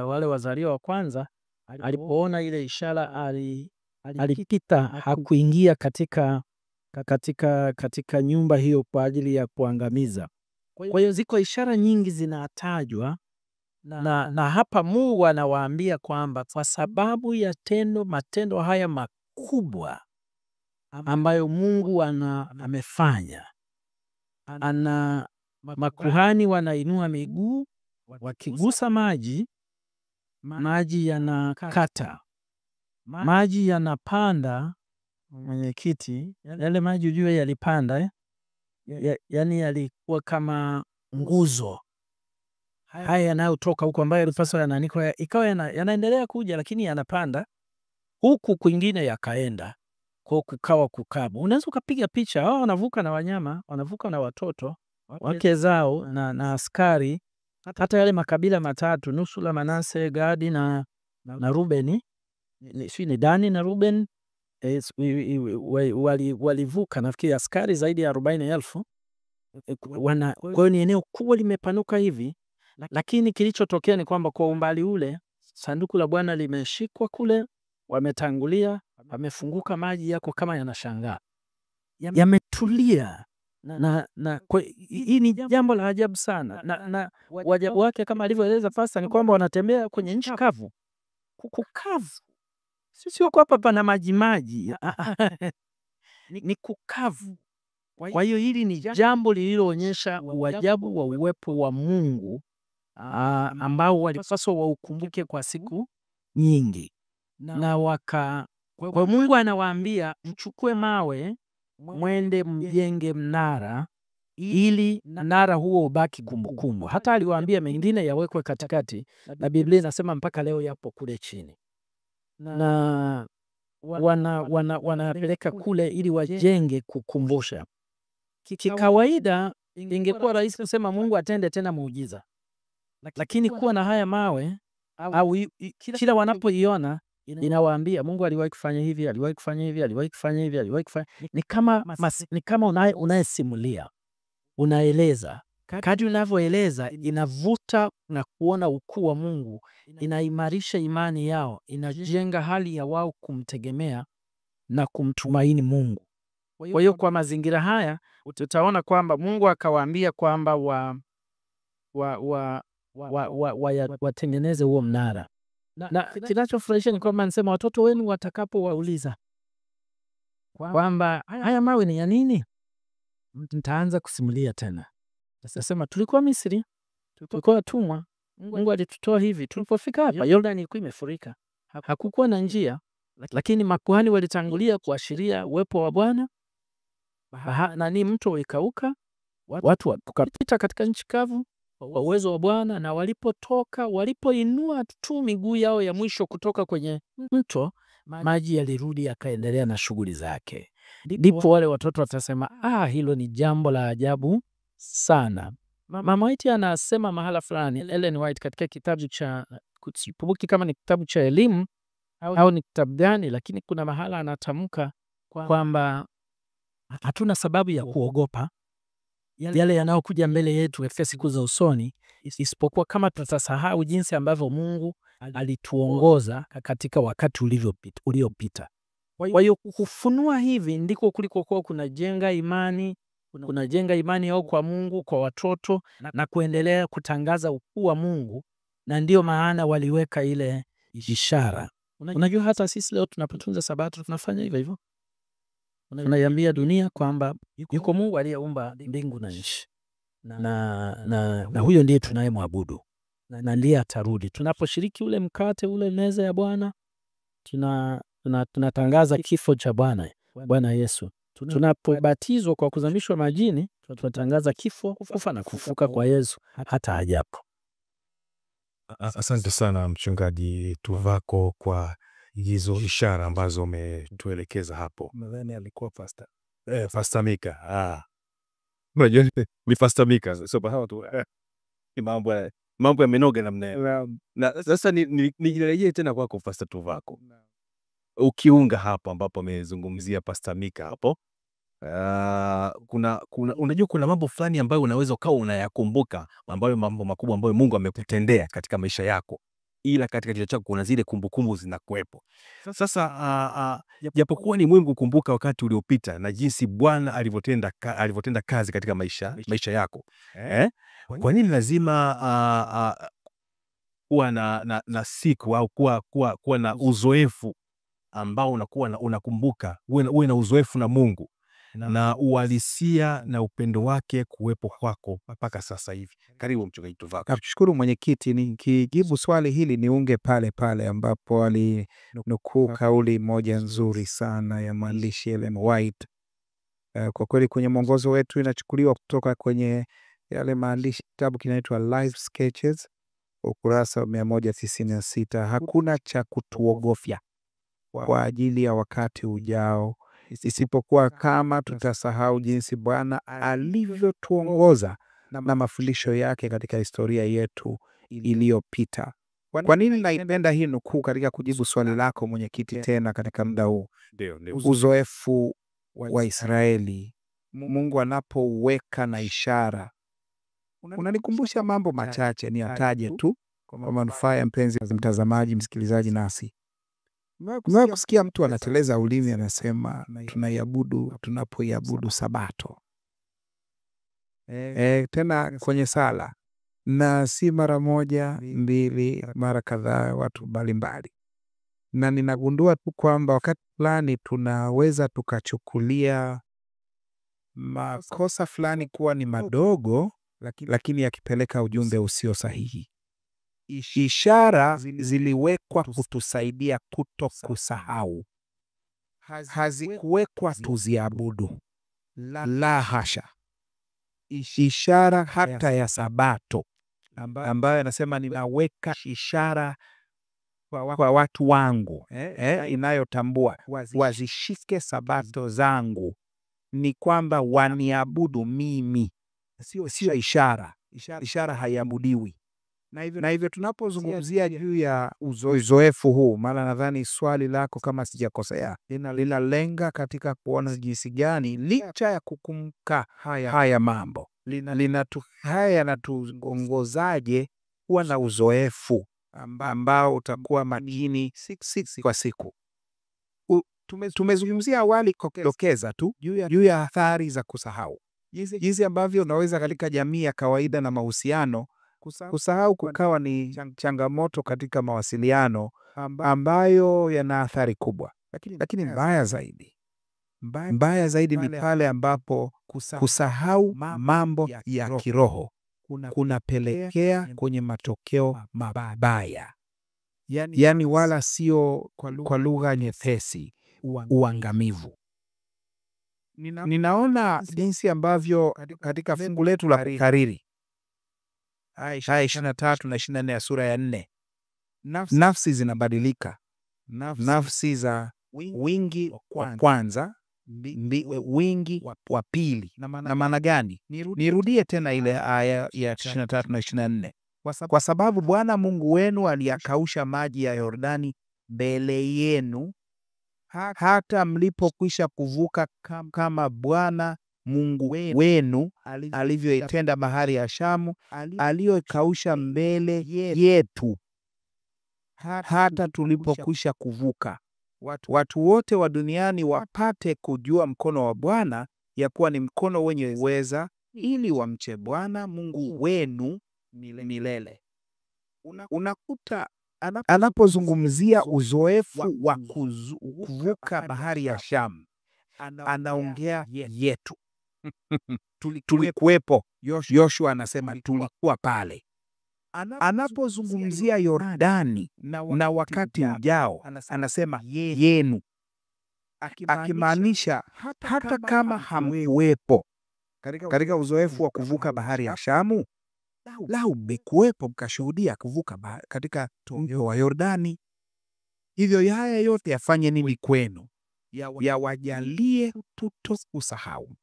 wale wazaliwa wa kwanza, alipoona ile ishara alipita, hakuingia katika nyumba hiyo kwa ajili ya kuangamiza. Kwa hiyo ziko ishara nyingi zinatajwa, na hapa Mungu anawaambia kwamba kwa sababu ya matendo haya makubwa ambayo Mungu amefanya, makuhani wanainua miguu wakigusa maji yanakata, maji yanapanda. Mwenyekiti, yale maji ujue yalipanda, yani yalikuwa kama nguzo. Haya yanayotoka huko ambayo yalipaswa yanaanikwa, ikawa yanaendelea kuja, lakini yanapanda huku kwingine yakaenda, kwa kukawa kukabu. Unaweza ukapiga picha, hao wanavuka na wanyama, wanavuka na watoto wake zao na askari. Hata yale makabila matatu, nusu la Manase, Gadi na Rubeni, ni Dani na Ruben, walivuka. Nafikiri askari zaidi ya 40,000. Kwa hiyo ni eneo kubwa limepanuka hivi, lakini kilichotokea ni kwamba kwa umbali ule sanduku la Bwana limeshikwa kule, wametangulia, wamefunguka, maji yako kama yanashangaa, yametulia. Na hii ni jambo la ajabu sana, na wajabu wake kama alivyoeleza Pasta ni kwamba wanatembea kwenye nchi kavu, kukavu. sio kwamba pana maji maji, ni kukavu. Kwa hiyo hili ni jambo lililoonyesha uajabu wa uwepo wa Mungu ambao walipaswa waukumbuke kwa siku nyingi. Na kwa Mungu anawaambia mchukue mawe mwende mjenge mnara ili mnara huo ubaki kumbukumbu. Hata aliwaambia mengine yawekwe katikati, na Biblia inasema mpaka leo yapo kule chini, na wanapeleka kule ili wajenge kukumbusha. Kikawaida ingekuwa rahisi kusema Mungu atende tena muujiza, lakini kuwa na haya mawe au kila wanapoiona inawaambia Mungu aliwahi kufanya hivi, aliwahi kufanya hivi, aliwahi kufanya hivi, aliwahi kufanya. Ni kama unayesimulia, unaeleza. Kadri unavyoeleza inavuta na kuona ukuu wa Mungu, inaimarisha imani yao, inajenga hali ya wao kumtegemea na kumtumaini Mungu. Kwa hiyo kwa mazingira haya tutaona kwamba Mungu akawaambia kwamba watengeneze huo mnara. Na kinachofurahisha ni kwamba anasema watoto wenu watakapowauliza kwamba haya mawe ni ya nini, mtaanza kusimulia tena. Nasema tulikuwa Misri, tulikuwa watumwa, Mungu alitutoa hivi. Tulipofika hapa Yordani ilikuwa imefurika, hakukuwa na njia, lakini makuhani walitangulia kuashiria uwepo wa Bwana. Mto ikauka, watu wakapita katika nchi kavu kwa uwezo wa Bwana, na walipoinua tu miguu yao ya mwisho kutoka kwenye mto, maji yalirudi yakaendelea na shughuli zake. Ndipo wale watoto watasema, hilo ni jambo la ajabu sana. Mama White anasema mahala fulani, Ellen White, katika kitabu cha, sikumbuki kama ni kitabu cha elimu au ni kitabu gani, lakini kuna mahala anatamka kwamba hatuna sababu ya kuogopa yale yanayokuja mbele yetu katika siku za usoni, isipokuwa kama tutasahau jinsi ambavyo Mungu alituongoza katika wakati uliopita. Kwa hiyo kufunua hivi ndiko kulikokuwa kunajenga imani yao kwa Mungu, kwa watoto, na kuendelea kutangaza ukuu wa Mungu, na ndio maana waliweka ile ishara. Unajua hata sisi leo tunapotunza Sabato tunafanya hivyo hivyo. Tunaiambia dunia kwamba yuko Mungu aliyeumba mbingu na nchi, na huyo ndiye tunayemwabudu na ndiye atarudi. Tunaposhiriki ule mkate, ule meza ya Bwana, tunatangaza kifo cha Bwana Yesu. Tunapobatizwa kwa kuzamishwa majini, tunatangaza kifo, kufa na kufuka kwa Yesu hata ajapo.
Asante sana Mchungaji Tuvako kwa hizo ishara ambazo umetuelekeza hapo.
Nadhani alikuwa
Pastor Mika. Unajua ni Pastor Mika. So hawa tu mambo yamenoga namna. Na sasa nirejee tena kwako Pastor Tuvako. Ukiunga hapo ambapo amezungumzia Pastor Mika hapo. Unajua kuna mambo fulani ambayo unaweza ukawa unayakumbuka, ambayo mambo makubwa ambayo Mungu amekutendea katika maisha yako, ila katika kichwa chako kuna zile kumbukumbu zinakuwepo. Sasa japokuwa ni muhimu kukumbuka wakati uliopita na jinsi Bwana alivyotenda kazi katika maisha yako, kwa nini lazima kuwa na siku au kuwa na uzoefu ambao unakuwa unakumbuka, uwe na uzoefu na Mungu na uhalisia na upendo wake kuwepo kwako mpaka sasa hivi? Karibu Mchungaji Tuvako.
Nakushukuru mwenyekiti. Nikijibu swali hili niunge pale ambapo alinukuu kauli moja nzuri sana ya mwandishi Ellen White. Kwa kweli kwenye mwongozo wetu inachukuliwa kutoka kwenye yale maandishi, kitabu kinaitwa Life Sketches, ukurasa wa 196. Hakuna cha kutuogofya kwa ajili ya wakati ujao, isipokuwa kama tutasahau jinsi Bwana alivyotuongoza na mafundisho yake katika historia yetu iliyopita. Kwa nini naipenda hii nukuu katika kujibu swali lako mwenyekiti tena katika muda huu? Uzoefu wa Israeli, Mungu anapoweka na ishara, unanikumbusha mambo machache, ni ataje tu kwa manufaa ya mpenzi mtazamaji, msikilizaji nasi. Umewahi kusikia mtu anateleza ulimi anasema tunapoiabudu Sabato? Tena kwenye sala, na si mara moja mbili, mara kadhaa, watu mbalimbali. na ninagundua tu kwamba wakati fulani tunaweza tukachukulia makosa fulani kuwa ni madogo, lakini yakipeleka ujumbe usio sahihi. Ishara ziliwekwa kutusaidia kuto kusahau, hazikuwekwa tuziabudu. La hasha. Ishara hata ya Sabato ambayo anasema ninaweka ishara kwa watu wangu, inayotambua wazishike Sabato zangu, ni kwamba waniabudu mimi, sio ishara. Ishara haiabudiwi. Na hivyo tunapozungumzia juu ya uzoefu huu, maana nadhani swali lako kama sijakosea linalenga katika kuona jinsi gani licha ya kukumbuka haya mambo haya yanatuongozaje kuwa na uzoefu ambao utakuwa makini siku kwa siku. Tumezungumzia awali kwa kudokeza tu juu ya athari za kusahau, jinsi ambavyo unaweza katika jamii ya kawaida na mahusiano kusahau kukawa ni changamoto katika mawasiliano ambayo yana athari kubwa. Lakini mbaya zaidi ni pale ambapo kusahau mambo ya kiroho kunapelekea kwenye matokeo mabaya, yaani wala sio kwa lugha nyepesi, uangamivu. Ninaona jinsi ambavyo katika fungu letu la kukariri aya 23 na 24 ya sura ya 4, nafsi zinabadilika. Nafsi za wingi wa kwanza, wingi wa pili. Na maana gani? Nirudie tena ile aya ya 23 na 24. Kwa sababu Bwana Mungu wenu aliyakausha maji ya Yordani mbele yenu, hata mlipokwisha kuvuka, kama Bwana Mungu wenu alivyoitenda bahari ya Shamu, aliyoikausha mbele yetu, hata tulipokwisha kuvuka. Watu wote wa duniani wapate kujua mkono wa Bwana, ya kuwa ni mkono wenye uweza, ili wamche Bwana Mungu wenu milele. Unakuta anapozungumzia uzoefu wa kuvuka bahari ya Shamu, anaongea yetu. Tulikuwepo. Yoshua anasema tulikuwa pale. Anapozungumzia Yordani na wakati ujao, anasema yenu, akimaanisha hata kama hamkuwepo katika uzoefu wa kuvuka bahari ya Shamu, lau mmekuwepo mkashuhudia kuvuka katika mto wa Yordani. Hivyo haya yote yafanye nini kwenu? Yawajalie kutokusahau,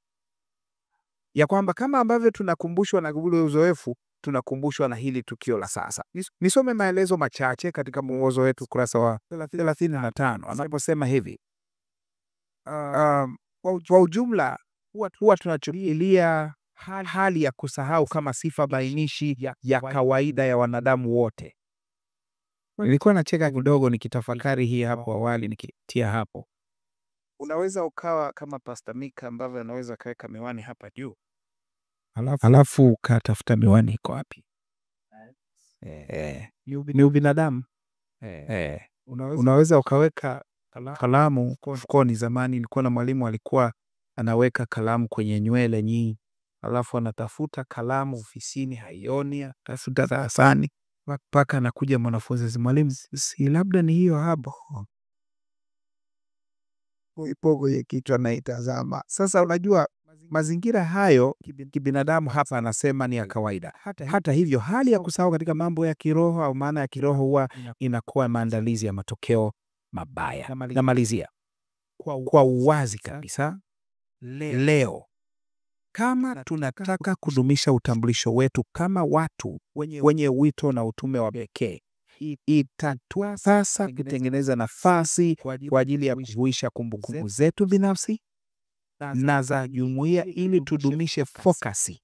ya kwamba kama ambavyo tunakumbushwa na ule uzoefu, tunakumbushwa na hili tukio la sasa. Nisome maelezo machache katika mwongozo wetu ukurasa wa 35 anaposema hivi. Kwa ujumla huwa tunachukulia hali ya kusahau kama sifa bainishi ya kawaida ya wanadamu wote. Nilikuwa nacheka kidogo nikitafakari hii hapo awali, nikitia hapo. Unaweza ukawa kama Pastor Mika ambavyo anaweza kaweka miwani hapa juu, halafu ukatafuta miwani iko wapi? Ni ubinadamu. Unaweza ukaweka kalamu mfukoni. Zamani nilikuwa na mwalimu alikuwa anaweka kalamu kwenye nywele nyingi, halafu anatafuta kalamu ofisini, haioni, atafuta darasani, mpaka anakuja mwanafunzi, mwalimu, si labda ni hiyo hapo? Ipo kwenye kichwa naitazama. Sasa unajua mazingira hayo kibinadamu hapa anasema ni ya kawaida. Hata hivyo hali ya kusahau katika mambo ya kiroho au maana ya kiroho huwa inakuwa maandalizi ya matokeo mabaya. Namalizia kwa uwazi kabisa leo, kama tunataka kudumisha utambulisho wetu kama watu wenye wito na utume wa pekee, itatua sasa kutengeneza nafasi kwa ajili ya kuhuisha kumbukumbu zetu binafsi na za jumuiya, ili tudumishe fokasi,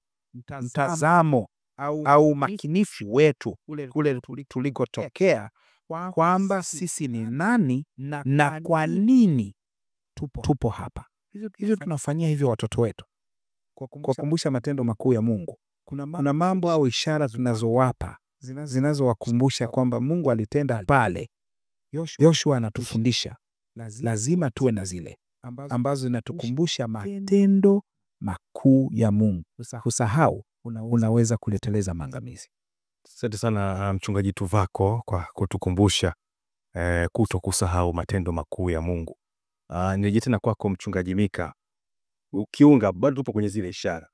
mtazamo au makinifu wetu kule tulikotokea, kwamba sisi ni nani na kwa nini tupo hapa. Hivyo tunafanyia hivyo watoto wetu kwa kukumbusha matendo makuu ya Mungu. Kuna mambo au ishara tunazowapa zinazowakumbusha kwamba Mungu alitenda pale, Yoshua anatufundisha lazima tuwe na zile ambazo zinatukumbusha matendo makuu ya Mungu. Kusahau unaweza kuleteleza maangamizi.
Asante sana mchungaji Tuvako kwa kutukumbusha kuto kusahau matendo makuu ya Mungu. Nirejea tena kwako mchungaji Mika, ukiunga bado tupo kwenye zile ishara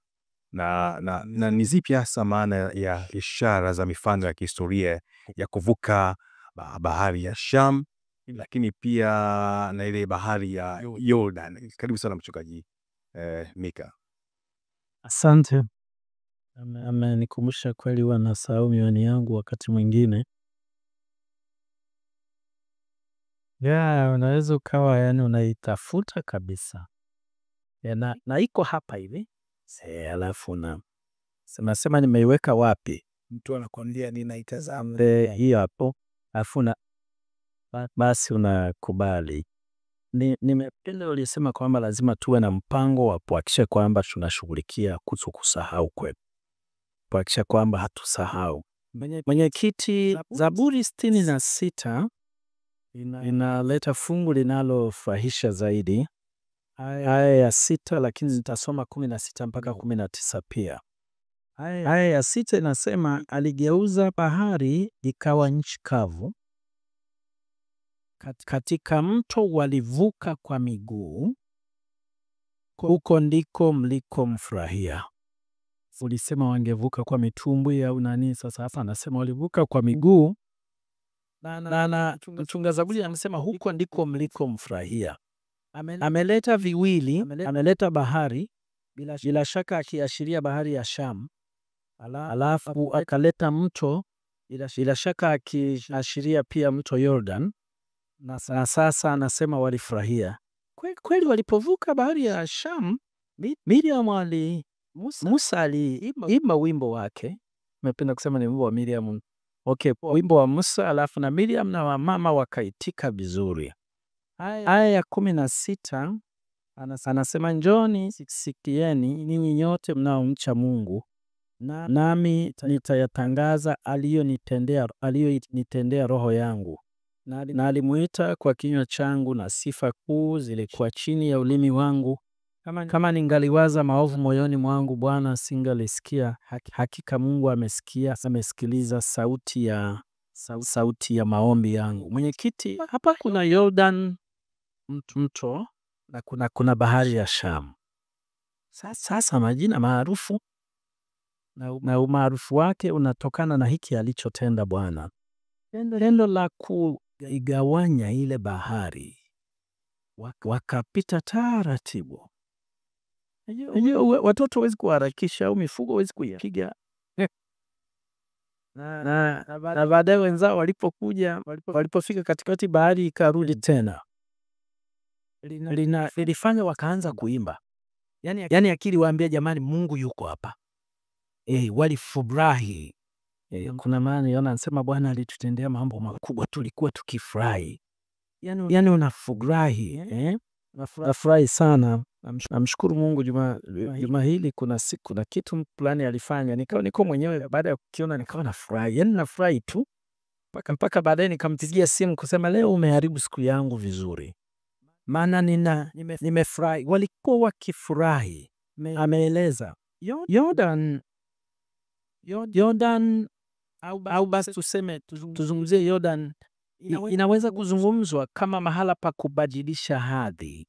na ni zipi hasa maana ya ishara za mifano ya kihistoria ya kuvuka bahari ya Sham, lakini pia na ile bahari ya Yordan? Karibu sana mchungaji Mika.
Asante. Amenikumbusha kweli, huwa nasahau miwani yangu wakati mwingine. Unaweza ukawa yani unaitafuta kabisa na iko hapa hivi, alafu sema nimeiweka wapi,
Mtu anakwambia ninaitazama
hiyo hapo, alafu basi unakubali. Nimependa ulisema kwamba lazima tuwe na mpango wa kuhakikisha kwamba tunashughulikia kusahau kwetu, kuhakikisha kwamba hatusahau. Mwenyekiti, Zaburi 66 inaleta fungu linalofurahisha zaidi, aya ya 6, lakini nitasoma 16 mpaka 19 pia. Aya ya 6 inasema, aligeuza bahari ikawa nchi kavu, katika mto walivuka kwa miguu, huko ndiko mlikomfurahia. Ulisema wangevuka kwa mitumbwi au nani? Sasa hapa anasema walivuka kwa miguu, na mtunga Zaburi anasema huko ndiko mlikomfurahia. Ameleta viwili, ameleta bahari, bila shaka akiashiria bahari ya Sham, alafu akaleta mto, bila shaka akiashiria pia mto Yordan, na sasa anasema walifurahia. Kweli walipovuka bahari ya Sham, Miriam Musa aliimba wimbo wake. Nimependa kusema ni wimbo wa Miriam. Okay, wimbo wa Musa, alafu na Miriam na wamama wakaitika vizuri. Aya ya 16 anasema, njoni sikieni ninyi nyote mnaomcha Mungu, nami nitayatangaza aliyonitendea roho yangu. Na alimuita kwa kinywa changu, na sifa kuu zilikuwa chini ya ulimi wangu. Kama ningaliwaza maovu moyoni mwangu, Bwana singalisikia. Hakika Mungu amesikiliza sauti ya maombi yangu. Mwenyekiti, hapa kuna Yordan, mto, na kuna bahari ya Sham. Sasa majina maarufu, na umaarufu wake unatokana na hiki alichotenda Bwana. Tendo la kuigawanya ile bahari, wakapita taratibu. Watoto hawezi kuharakisha au mifugo hawezi kuipiga. Na baadaye wenzao walipofika katikati, bahari ikarudi tena. Lilifanya wakaanza kuimba. Yani akili waambia, jamani, Mungu yuko hapa. Walifurahi. Kuna maana Yona anasema Bwana alitutendea mambo makubwa, tulikuwa tukifurahi. Yani unafurahi, nafurahi sana. Namshukuru Mungu juma hili kuna kitu fulani alifanya, niko mwenyewe baada ya kukiona nikawa nafurahi. Yani nafurahi tu mpaka baadaye nikampigia simu kusema, leo umeharibu siku yangu vizuri, maana nimefurahi. Walikuwa wakifurahi. Ameeleza Yordan au basi tuzungumzie Yordan, inaweza kuzungumzwa kama mahala pa kubadilisha hadhi,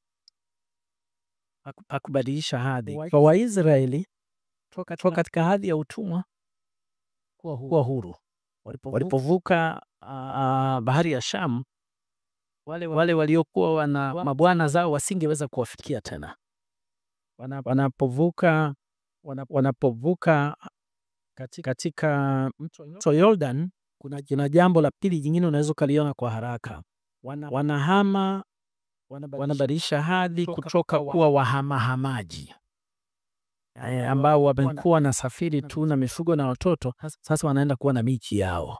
kwa Waisraeli toka katika hadhi ya utumwa kuwa huru. Walipovuka bahari ya Sham, wale waliokuwa wana mabwana zao wasingeweza kuwafikia tena. Wanapovuka katika mto Yordan, kuna jambo la pili jingine unaweza ukaliona kwa haraka. Wanahama, wanabadilisha hadhi kutoka kuwa wahamahamaji ambao wamekuwa na safiri tu na mifugo na watoto. Sasa wanaenda kuwa na miji yao,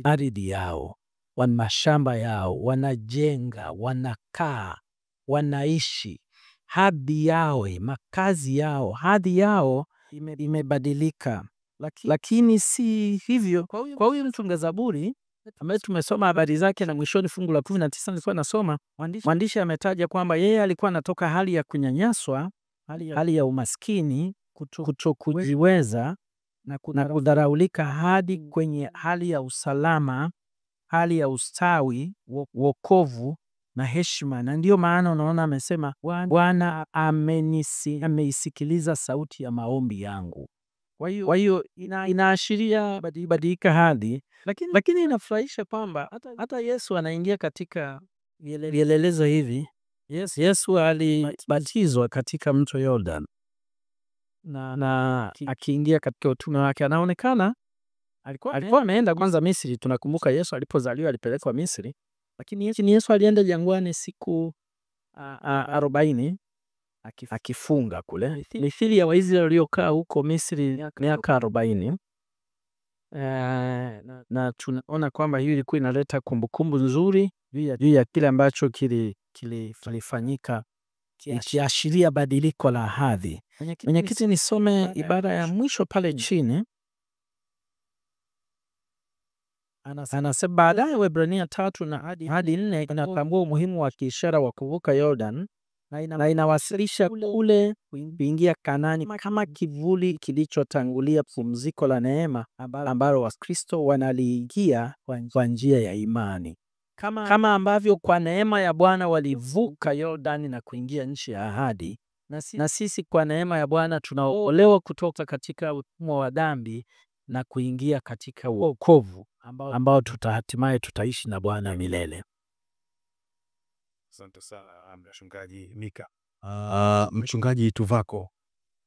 ardhi yao, wana mashamba yao, wanajenga, wanakaa, wanaishi. Hadhi yao, makazi yao, hadhi yao imebadilika. Lakini si hivyo kwa huyu mtunga Zaburi. ambaye tumesoma habari zake, na mwishoni fungu la 19 nilikuwa nasoma, mwandishi ametaja kwamba yeye alikuwa anatoka hali ya kunyanyaswa, hali ya umaskini, kutokujiweza na kudharaulika hadi kwenye hali ya usalama, hali ya ustawi, wokovu na heshima. Na ndiyo maana unaona amesema, Bwana ameisikiliza sauti ya maombi yangu. Kwa hiyo inaashiria badilika hadi, lakini inafurahisha kwamba hata Yesu anaingia katika vielelezo hivi. Yesu alibatizwa katika mto Yordan, na akiingia katika utume wake anaonekana alikuwa ameenda kwanza Misri. Tunakumbuka Yesu alipozaliwa alipelekwa Misri, lakini Yesu alienda jangwani siku 40 akifunga kule, mithili ya Waisraeli waliokaa huko Misri miaka 40. Na tunaona kwamba hiyo ilikuwa inaleta kumbukumbu nzuri juu ya kile ambacho kilifanyika, ikiashiria badiliko la hadhi. Mwenyekiti, nisome ibara ya mwisho pale chini. Anasema baadaye Waebrania 3 na hadi 4 inatambua umuhimu wa kiishara wa kuvuka Yordan, na inawasilisha kule kuingia Kanaani kama kivuli kilichotangulia pumziko la neema ambalo Wakristo wanaliingia kwa njia ya imani. Kama ambavyo kwa neema ya Bwana walivuka Yordani na kuingia nchi ya ahadi, na sisi kwa neema ya Bwana tunaokolewa kutoka katika utumwa wa dhambi na kuingia katika wokovu ambao hatimaye tutaishi na Bwana milele.
Asante sana Mchungaji Mika. Mchungaji Tuvako,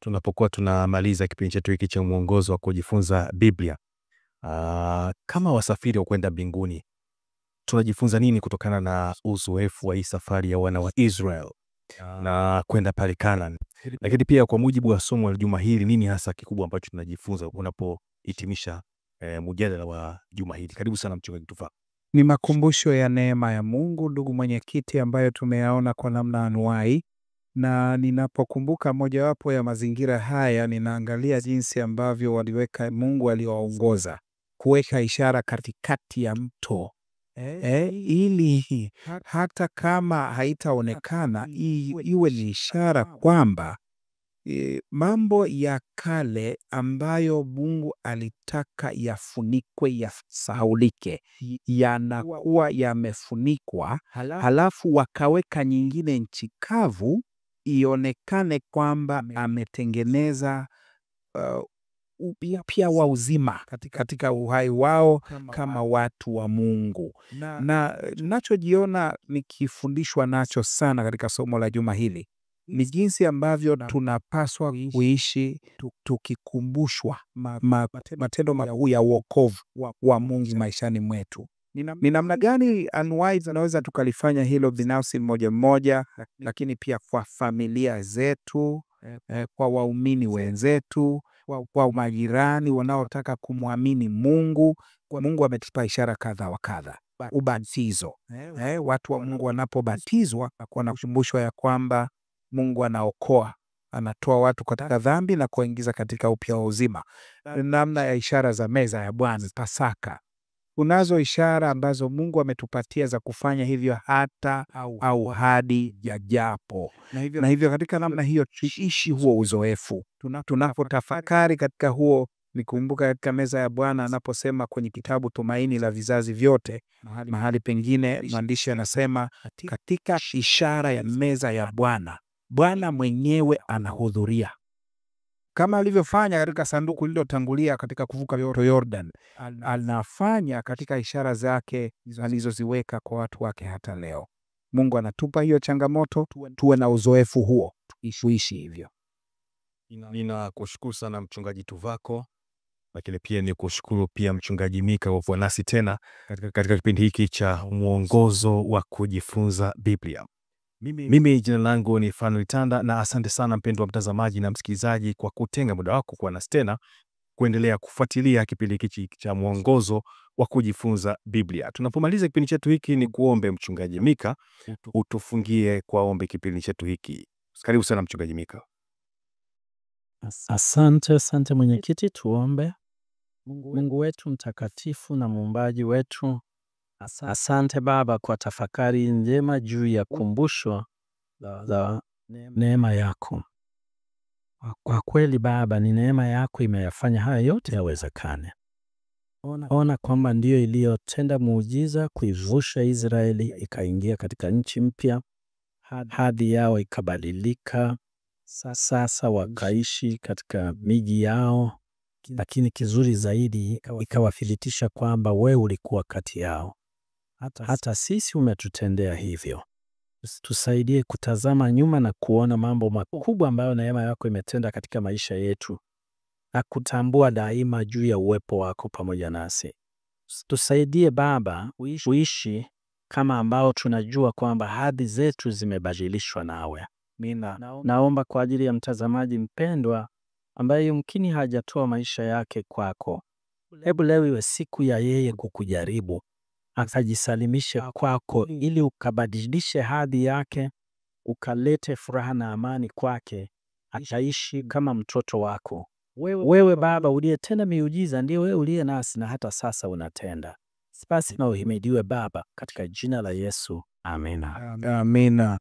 tunapokuwa tunamaliza kipindi chetu hiki cha mwongozo wa kujifunza Biblia, kama wasafiri wa kwenda mbinguni, tunajifunza nini kutokana na uzoefu wa hii safari ya wana wa Israel na kwenda pale Canaan? Lakini pia kwa mujibu wa somo la juma hili, nini hasa kikubwa ambacho tunajifunza unapohitimisha mjadala wa juma hili? Karibu sana Mchungaji Tuvako.
Ni makumbusho ya neema ya Mungu, ndugu mwenyekiti, ambayo tumeyaona kwa namna anuwai, na ninapokumbuka mojawapo ya mazingira haya, ninaangalia jinsi ambavyo Mungu aliwaongoza kuweka ishara katikati ya mto, ili hata kama haitaonekana iwe ni ishara kwamba mambo ya kale ambayo Mungu alitaka yafunikwe, yasahaulike, yanakuwa yamefunikwa, halafu wakaweka nyingine nchi kavu, ionekane kwamba ametengeneza upya wa uzima katika uhai wao kama watu wa Mungu. Na nachojiona nikifundishwa nacho sana katika somo la juma hili ni jinsi ambavyo tunapaswa kuishi tukikumbushwa matendo makuu ya wokovu wa Mungu maishani mwetu. Ni namna gani anuwai tunaweza tukalifanya hilo binafsi mmoja, lakini pia kwa familia zetu, kwa waumini wenzetu, kwa majirani wanaotaka kumwamini Mungu. Mungu ametupa ishara kadha wa kadha. Ubatizo, watu wa Mungu wanapobatizwa wanakumbushwa ya kwamba Mungu anaokoa, anatoa watu katika dhambi na kuingiza katika upya wa uzima. Namna ya ishara za meza ya Bwana, Pasaka, kunazo ishara ambazo Mungu ametupatia za kufanya hivyo hata au hadi yajapo. Na hivyo katika namna hiyo tuishi huo uzoefu. Tunapotafakari katika huo, nikumbuka katika meza ya Bwana anaposema kwenye kitabu Tumaini la Vizazi Vyote, mahali pengine mwandishi anasema katika ishara ya meza ya Bwana, Bwana mwenyewe anahudhuria kama alivyofanya katika sanduku lililotangulia katika kuvuka mto Yordan. Anafanya katika ishara zake alizoziweka kwa watu wake hata leo. Mungu anatupa hiyo changamoto, tuwe na uzoefu huo, tuishi hivyo.
Ninakushukuru sana Mchungaji Tuvako, lakini pia ni kushukuru pia Mchungaji Mika kwa kuwa nasi tena katika kipindi hiki cha mwongozo wa kujifunza Biblia. Mimi jina langu ni Fanuel Tanda, na asante sana mpendwa mtazamaji na msikilizaji kwa kutenga muda wako kuwa nasi tena kuendelea kufuatilia kipindi hiki cha mwongozo wa kujifunza Biblia. Tunapomaliza kipindi chetu hiki, ni kuombe Mchungaji Mika utufungie kwa ombi kipindi chetu hiki. Karibu sana Mchungaji Mika.
Asante mwenyekiti, tuombe. Mungu wetu mtakatifu na muumbaji wetu, Asante Baba kwa tafakari njema juu ya kumbusho la neema yako. Kwa kweli Baba, ni neema yako imeyafanya haya yote yawezekane. Ona kwamba ndiyo iliyotenda muujiza kuivusha Israeli ikaingia katika nchi mpya, hadhi yao ikabadilika. Sasa wakaishi katika miji yao, lakini kizuri zaidi ikawathibitisha kwamba wewe ulikuwa kati yao. Hata sisi umetutendea hivyo. Tusaidie kutazama nyuma na kuona mambo makubwa ambayo neema yako imetenda katika maisha yetu, na kutambua daima juu ya uwepo wako pamoja nasi. Tusaidie Baba kuishi kama ambao tunajua kwamba hadhi zetu zimebadilishwa nawe. Naomba kwa ajili ya mtazamaji mpendwa ambaye yumkini hajatoa maisha yake kwako. Hebu leo iwe siku ya yeye kukujaribu, akajisalimishe kwako ili ukabadilishe hadhi yake, ukalete furaha na amani kwake, akaishi kama mtoto wako. Wewe Baba uliyetenda miujiza, ndiye wewe uliye nasi na hata sasa unatenda. Basi na uhimidiwe Baba, katika jina la Yesu. Amina.
Amina.